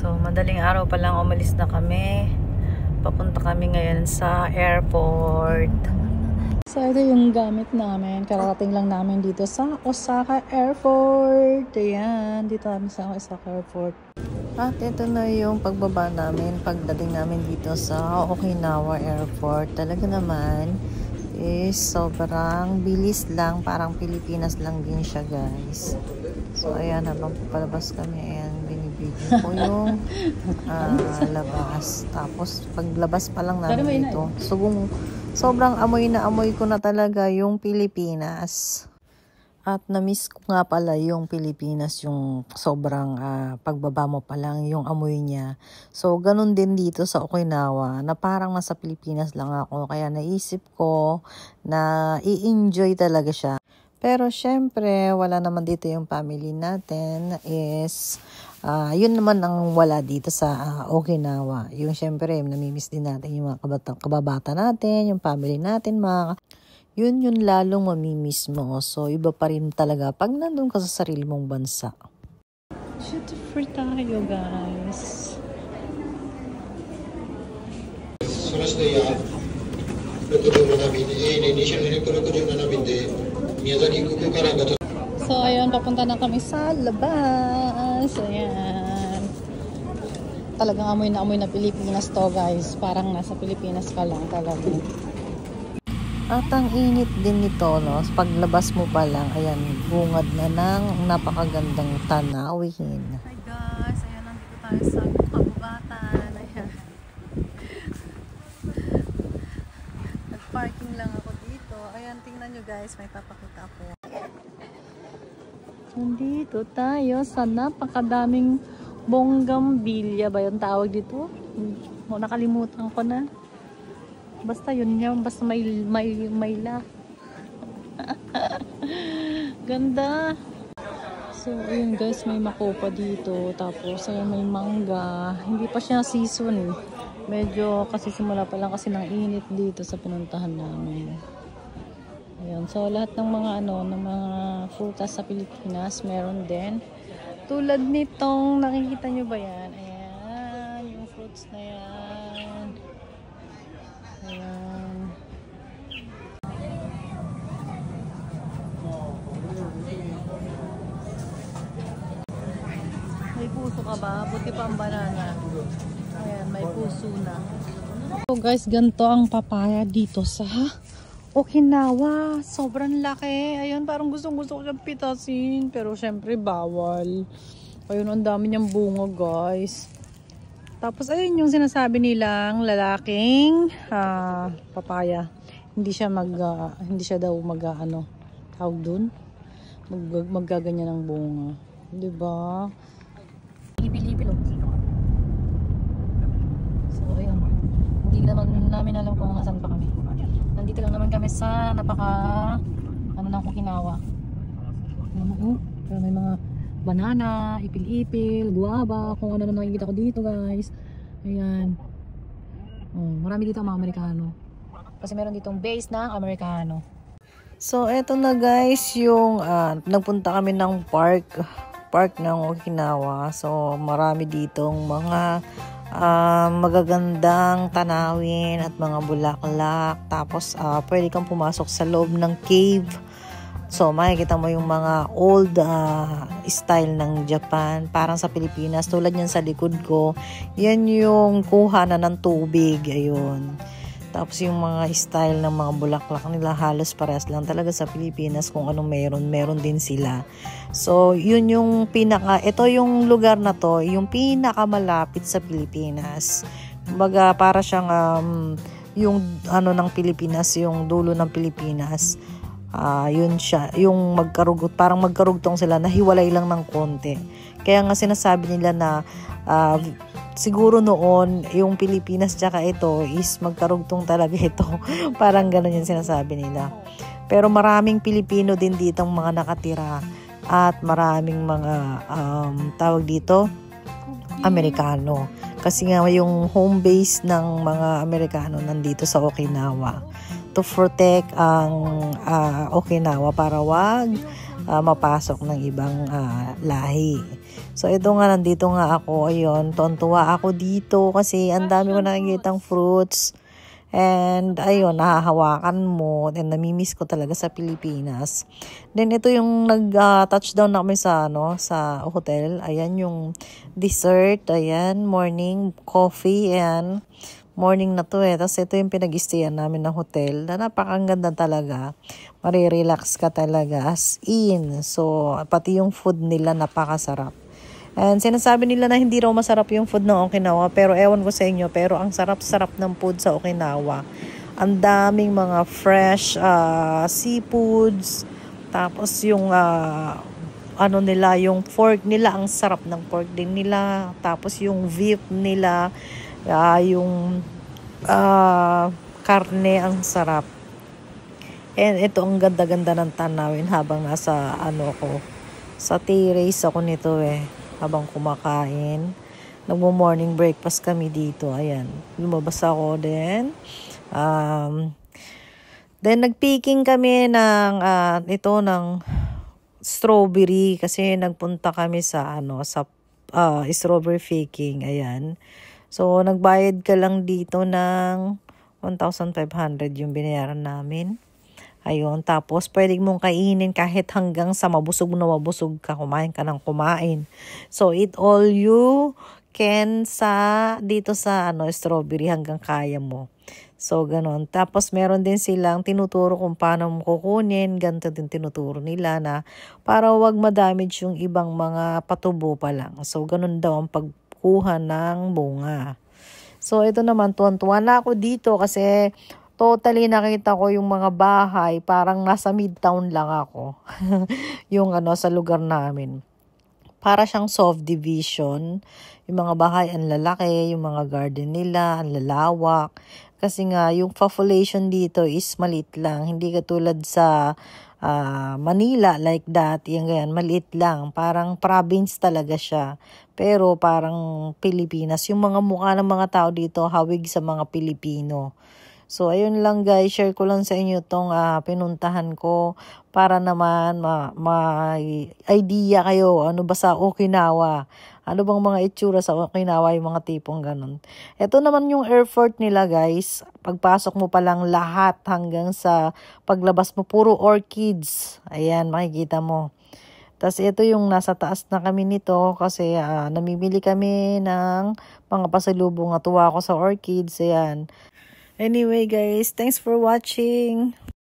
So, madaling araw pa lang umalis na kami. Papunta kami ngayon sa airport. So, ito yung gamit namin. Kararating lang namin dito sa Osaka Airport. Ayan, dito kami sa Osaka Airport. At ito na yung pagbaba namin, pagdating namin dito sa Okinawa Airport. Talaga naman is sobrang bilis lang. Parang Pilipinas lang din siya, guys. So, ayan, habang papalabas kami, ayan, binibigyan ko yung labas. Tapos, paglabas pa lang namin dito, sobrang amoy na amoy ko na talaga yung Pilipinas. At na-miss ko nga pala yung Pilipinas, yung sobrang pagbaba mo pa lang yung amoy niya. So, ganun din dito sa Okinawa, na parang nasa Pilipinas lang ako. Kaya naisip ko na i-enjoy talaga siya. Pero syempre, wala naman dito yung family natin is, yun naman ang wala dito sa Okinawa. Yung syempre, namimiss din natin yung mga kababata natin, yung family natin, yun lalong mamimiss mo. So, iba pa rin talaga pag nandun ka sa sarili mong bansa. Shoot free tayo, guys. So, ayun, papunta na kami sa labas. Ayan. Talagang amoy na Pilipinas to, guys. Parang nasa Pilipinas ka lang talaga. At ang init din nito, no? Paglabas mo pa lang, ayan, bungad na ng napakagandang tanawin. Hi guys, ayan, nandito tayo sa Kagubatan. Ayan. Nag-parking lang ako dito. Ayan, tingnan nyo guys, may papakita ako. Nandito tayo sa napakadaming bonggambilya ba yung tawag dito? Nakalimutan ko na. Basta yun yan, basta may la. Ganda. So, ayun guys, may makopa dito. Tapos, ayun, may mangga. Hindi pa siya season. Medyo, kasi simula pa lang kasi ng init dito sa pinuntahan namin. Ayun. So, lahat ng mga ng mga frutas sa Pilipinas, meron din. Tulad nitong, nakikita nyo ba yan? Ayan, yung fruits na yan. Ayan. May puso ka ba? Buti pa ang banana. Ayan, may puso na. So guys, ganito ang papaya dito sa Okinawa. Sobrang laki. Ayan, parang gustong-gusto ko siyang pitasin. Pero syempre, bawal. Ayun, ang dami niyang bunga, guys. Tapos, ayun yung sinasabi nilang lalaking papaya. Hindi siya daw tawag dun? Maggaganyan ng bunga. Diba? Ibil-ibil. So, ayun. Hindi namin alam kung saan pa kami. Nandito lang naman kami sa ng Okinawa. Pero may mga banana, ipil-ipil, guava, kung ano na nakikita ko dito, guys. Ayan. Oh, marami dito ang mga Amerikano. Kasi meron ditong base ng Amerikano. So, eto na guys, yung nagpunta kami ng park ng Okinawa. So, marami ditong mga magagandang tanawin at mga bulaklak. Tapos, pwede kang pumasok sa loob ng cave. So, makikita mo yung mga old style ng Japan. Parang sa Pilipinas. Tulad yan sa likod ko. Yan yung kuha na ng tubig. Ayun. Tapos yung mga style ng mga bulaklak nila halos parehas lang talaga sa Pilipinas. Kung anong meron din sila. So, yun yung ito yung lugar na to, yung pinakamalapit sa Pilipinas. Kumbaga, para siyang yung ng Pilipinas, yung dulo ng Pilipinas. Yun siya, yung parang magkarugtong sila, nahiwalay lang ng konti. Kaya nga sinasabi nila na siguro noon yung Pilipinas tsaka ito is magkarugtong talaga ito. Parang ganun yung sinasabi nila. Pero maraming Pilipino din ditong mga nakatira at maraming mga tawag dito Amerikano. Kasi nga yung home base ng mga Amerikano nandito sa Okinawa. To protect ang Okinawa para wag mapasok ng ibang lahi. So ito nga, nandito nga ako. Ayun, tuwa ako dito kasi ang dami ko nakikitang fruits. And ayun, nahahawakan mo. And namimiss ko talaga sa Pilipinas. Then ito yung nag-touchdown na kami sa, sa hotel. Ayan yung dessert. Ayan, morning coffee. Ayan, morning na to eh. Tapos ito yung pinag-stayan namin ng hotel. Na napakaganda talaga. Marirelax ka talaga as in. So, pati yung food nila napakasarap. And sinasabi nila na hindi raw masarap yung food ng Okinawa. Pero ewan ko sa inyo. Pero ang sarap-sarap ng food sa Okinawa. Ang daming mga fresh seafoods. Tapos yung nila, yung pork nila. Ang sarap ng pork din nila. Tapos yung beef nila. Yung karne ang sarap. And ito ang ganda-ganda ng tanawin habang nasa sa terrace ako nito habang kumakain. Nagmo-morning breakfast kami dito. Ayan. Lumabas ako din. Then nagpicking kami ng strawberry kasi nagpunta kami sa strawberry picking. Ayan. So nagbayad ka lang dito ng 1,500 yung binayaran namin. Ayun, tapos pwede mong kainin kahit hanggang sa mabusog ka, kumain ka ng kumain. So, eat all you can dito sa strawberry hanggang kaya mo. So, ganon. Tapos, meron din silang tinuturo kung paano mo kukunin. Ganito din tinuturo nila na para wag ma-damage yung ibang mga patubo pa lang. So, ganon daw ang pagkuha ng bunga. So, ito naman, tuwan-tuwa na ako dito kasi totally nakita ko yung mga bahay, parang nasa midtown lang ako. Yung sa lugar namin. Para siyang subdivision. Yung mga bahay ang lalaki, yung mga garden nila ang lalawak. Kasi nga yung population dito is maliit lang. Hindi katulad sa Manila like that. Yung ganyan, maliit lang. Parang province talaga siya. Pero parang Pilipinas. Yung mga mukha ng mga tao dito hawig sa mga Pilipino. So, ayun lang guys, share ko lang sa inyo tong pinuntahan ko para naman may idea kayo ano ba sa Okinawa. Ano bang mga itsura sa Okinawa, yung mga tipong ganun. Ito naman yung airport nila guys. Pagpasok mo pa lang lahat hanggang sa paglabas mo, puro orchids. Ayan, makikita mo. Tapos ito yung nasa taas na kami nito kasi namimili kami ng mga pasalubong. Natuwa ako sa orchids. Ayan. Anyway guys, thanks for watching.